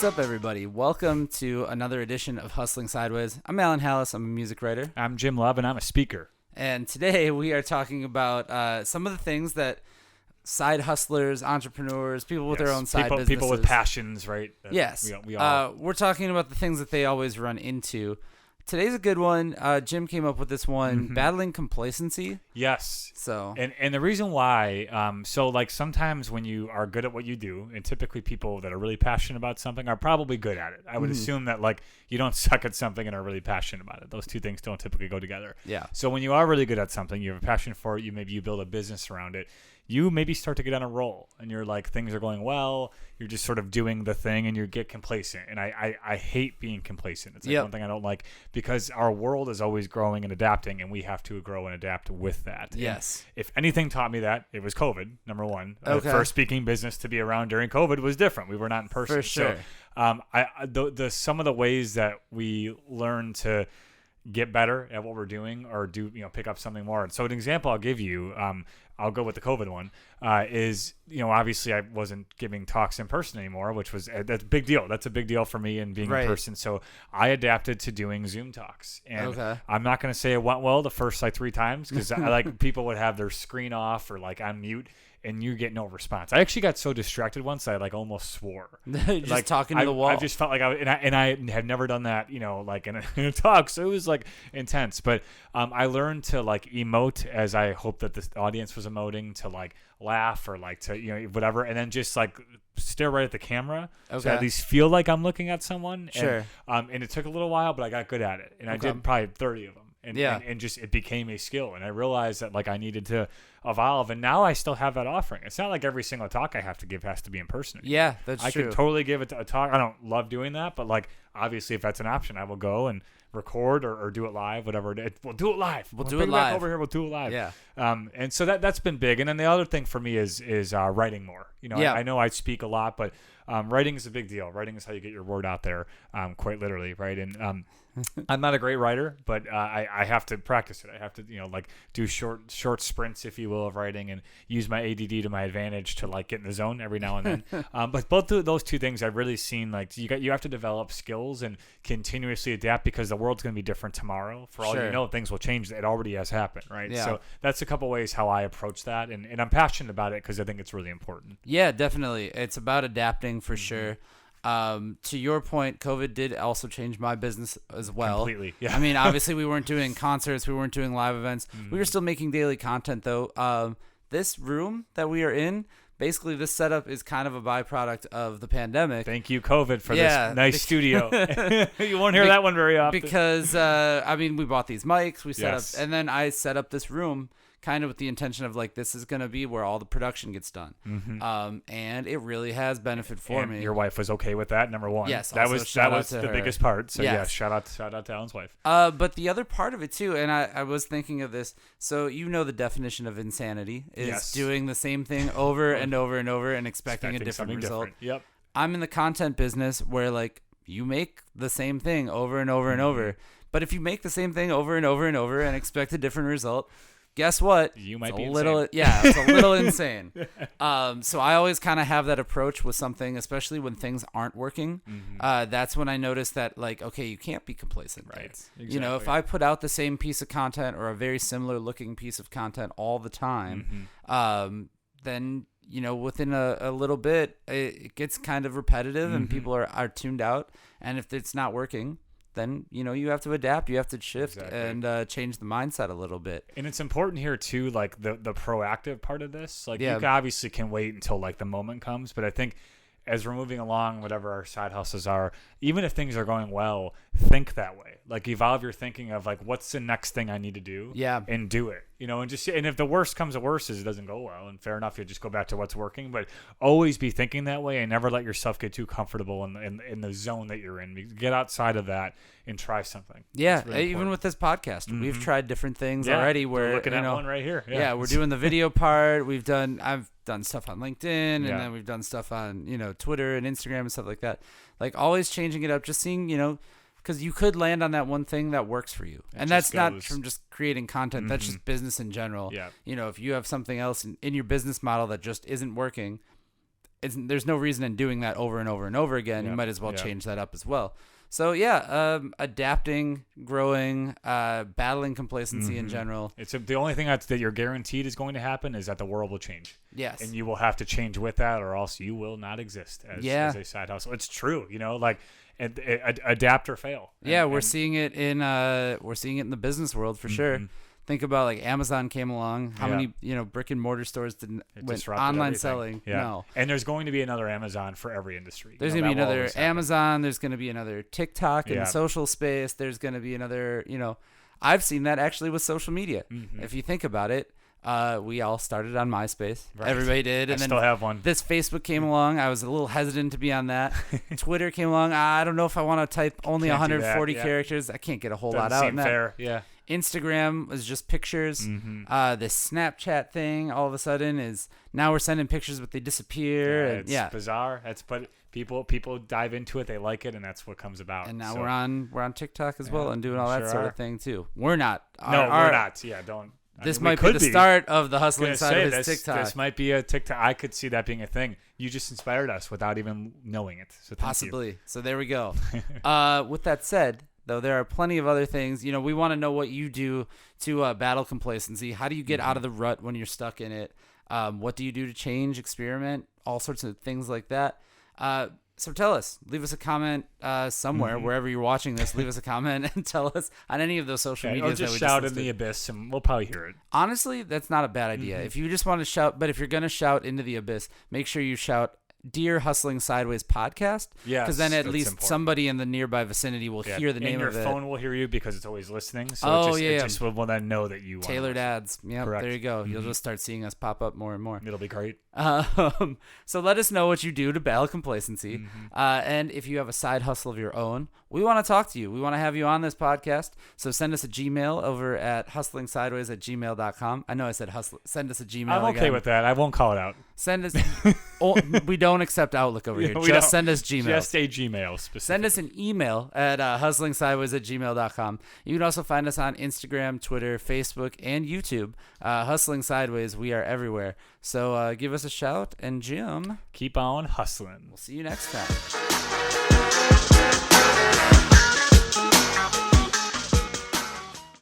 What's up, everybody? Welcome to another edition of Hustling Sideways. I'm Alan Halas. I'm a music writer. I'm Jim Love, and I'm a speaker. And today we are talking about some of the things that side hustlers, entrepreneurs, people with their own side businesses. People with passions, right? Yes. We all... we're talking about the things that they always run into. Today's a good one. Jim came up with this one, battling complacency. Yes. So and the reason why, so like sometimes when you are good at what you do, and typically people that are really passionate about something are probably good at it. I would assume that like you don't suck at something and are really passionate about it. Those two things don't typically go together. Yeah. So when you are really good at something, you have a passion for it, you build a business around it. You maybe start to get on a roll and you're like, things are going well. You're just sort of doing the thing and you get complacent. And I hate being complacent. It's like one thing I don't like because our world is always growing and adapting and we have to grow and adapt with that. Yes. And if anything taught me that, it was COVID, number one. Okay. First speaking business to be around during COVID was different. We were not in person. For sure. So some of the ways that we learn to get better at what we're doing or pick up something more. And so an example I'll give you, I'll go with the COVID one, is, obviously I wasn't giving talks in person anymore, which was, that's a big deal. That's a big deal for me and being in person. So I adapted to doing Zoom talks. And I'm not going to say it went well the first 3 times because I like people would have their screen off or like on mute and you get no response. I actually got so distracted once I like almost swore. Just like, talking to the wall. I just felt like I had never done that, like in a talk. So it was like intense. But I learned to like emote as I hoped that the audience was emoting, to like laugh or like to whatever, and then just like stare right at the camera. So I at least feel like I'm looking at someone. Sure. And it took a little while, but I got good at it, and I did probably 30 of them. And just it became a skill, and I realized that like I needed to evolve, and now I still have that offering. It's not like every single talk I have to give has to be in person anymore. Yeah, that's true. I could totally give it a talk. I don't love doing that, but like obviously if that's an option, I will go and record or do it live, whatever it is. We'll do it live. We'll do it live. Back over here, we'll do it live. Yeah. And so that's been big. And then the other thing for me is writing more. I know I speak a lot, but writing is a big deal. Writing is how you get your word out there, quite literally, right? And I'm not a great writer, but I have to practice it. I have to, like do short sprints, if you will, of writing and use my ADD to my advantage to like get in the zone every now and then. But both of those two things I've really seen, like you have to develop skills and continuously adapt because the world's going to be different tomorrow. For all you know, things will change. It already has happened, right? Yeah. So that's a couple ways how I approach that. And I'm passionate about it because I think it's really important. Yeah, definitely. It's about adapting for sure. To your point, COVID did also change my business as well. Completely, yeah. I mean, obviously we weren't doing concerts, we weren't doing live events. We were still making daily content though. This room that we are in, basically this setup is kind of a byproduct of the pandemic. Thank you, COVID, for this nice studio. You won't hear that one very often. Because, we bought these mics, we set up, and then I set up this room kind of with the intention of like, this is going to be where all the production gets done. And it really has benefit for me. Your wife was okay with that, number one. Yes. That was the biggest part. So yeah, shout out to Alan's wife. But the other part of it too, and I was thinking of this, so the definition of insanity is doing the same thing over and over and over and expecting a different result. Yep. I'm in the content business where like you make the same thing over and over and over. But if you make the same thing over and over and over and expect a different result, guess what? You might be insane. It's a little insane. So I always kind of have that approach with something, especially when things aren't working. That's when I notice that, like, okay, you can't be complacent. Right. Exactly. If I put out the same piece of content or a very similar looking piece of content all the time, then, within a little bit, it gets kind of repetitive and people are tuned out. And if it's not working, then you have to adapt, you have to shift and change the mindset a little bit. And it's important here too, like the proactive part of this. Like you obviously can wait until like the moment comes, but I think as we're moving along, whatever our side hustles are, even if things are going well, think that way. Like evolve your thinking of like, what's the next thing I need to do? Yeah. And do it, and if the worst comes to worst is it doesn't go well, and fair enough, you just go back to what's working, but always be thinking that way and never let yourself get too comfortable in the zone that you're in. Get outside of that and try something. Yeah. Even with this podcast, we've tried different things already where we're looking at one right here. Yeah. We're doing the video part. I've done stuff on LinkedIn and then we've done stuff on, Twitter and Instagram and stuff like that. Like always changing it up, just seeing, because you could land on that one thing that works for you. And that's not from just creating content. That's just business in general. Yeah. If you have something else in your business model that just isn't working, there's no reason in doing that over and over and over again. You might as well change that up as well. So adapting, growing, battling complacency in general. It's the only thing that you're guaranteed is going to happen is that the world will change. Yes. And you will have to change with that, or else you will not exist as a side hustle. It's true, like adapt or fail. We're seeing it in the business world for sure. Think about like Amazon came along. How many brick and mortar stores went online everything. Selling? Yeah. No. And there's going to be another Amazon for every industry. There's going to be another Amazon. There's going to be another TikTok in the social space. There's going to be another. I've seen that actually with social media. If you think about it. We all started on MySpace. Right. Everybody did. And I still have one. This Facebook came along. I was a little hesitant to be on that. Twitter came along. I don't know if I want to type only 140 characters. I can't get a whole lot out in that. Fair. Yeah. Instagram was just pictures. This Snapchat thing all of a sudden is now we're sending pictures but they disappear. It's bizarre. But people dive into it, they like it, and that's what comes about. And now we're on TikTok as well and doing all that sort of thing too. We're not. We're not. Yeah, don't. This might be the start of the hustling side of his TikTok. This might be a TikTok. I could see that being a thing. You just inspired us without even knowing it. So possibly. You. So there we go. With that said, though, there are plenty of other things. We want to know what you do to battle complacency. How do you get out of the rut when you're stuck in it? What do you do to change, experiment, all sorts of things like that? So tell us, leave us a comment somewhere, wherever you're watching this. Leave us a comment and tell us on any of those social medias. Or just shout in the abyss, and we'll probably hear it. Honestly, that's not a bad idea. If you just want to shout, but if you're going to shout into the abyss, make sure you shout Dear Hustling Sideways Podcast. Yes, because then at least somebody in the nearby vicinity will hear the name of it. And your phone will hear you because it's always listening. So it just will then know that you want tailored ads. Yep, correct. There you go. You'll just start seeing us pop up more and more. It'll be great. So let us know what you do to battle complacency. And if you have a side hustle of your own, we want to talk to you. We want to have you on this podcast. So send us a Gmail over at hustlingsideways@gmail.com. I know I said hustle. Send us a Gmail. I'm okay with that. I won't call it out. Send us. We don't accept Outlook over here. Just send us Gmail. Just a Gmail specifically. Send us an email at hustlingsideways@gmail.com. You can also find us on Instagram, Twitter, Facebook, and YouTube. Hustling Sideways. We are everywhere. So give us a shout. And Jim, keep on hustling. We'll see you next time.